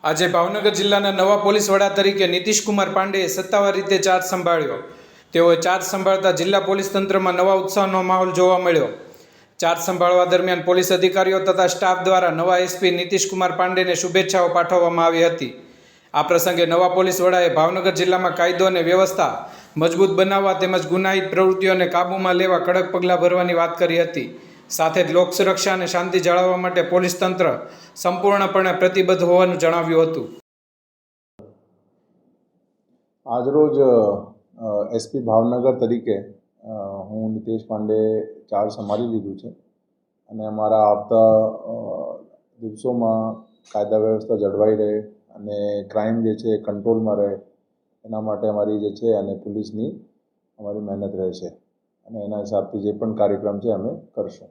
આજે ભાવનગર જિલ્લાના નવા પોલીસ વડા તરીકે નીતિશ કુમાર પાંડેએ સત્તાવાર રીતે ચાર્જ સંભાળ્યો। તેઓએ ચાર્જ સંભાળતા જિલ્લા પોલીસ તંત્રમાં નવા ઉત્સાહનો માહોલ જોવા મળ્યો। ચાર્જ સંભાળવા દરમિયાન પોલીસ અધિકારીઓ તથા સ્ટાફ દ્વારા નવા એસપી નીતિશ કુમાર પાંડેને શુભેચ્છાઓ પાઠવવામાં આવી હતી। આ પ્રસંગે નવા પોલીસ વડાએ ભાવનગર જિલ્લામાં કાયદો અને વ્યવસ્થા મજબૂત બનાવવા તેમજ ગુનાહિત પ્રવૃત્તિઓને કાબૂમાં લેવા કડક પગલાં ભરવાની વાત કરી હતી। સાથે જ લોક સુરક્ષા અને શાંતિ જાળવવા માટે પોલીસ તંત્ર સંપૂર્ણપણે પ્રતિબદ્ધ હોવાનું જણાવ્યું હતું। આજરોજ એસપી ભાવનગર તરીકે હું નીતિશ પાંડે ચાર્જ સંભાળી લીધું છે અને અમારા આવતા દિવસોમાં કાયદા વ્યવસ્થા જળવાઈ રહે અને ક્રાઇમ જે છે એ કંટ્રોલમાં રહે એના માટે અમારી જે છે અને પોલીસની અમારી મહેનત રહેશે અને એના હિસાબથી જે પણ કાર્યક્રમ છે અમે કરશું।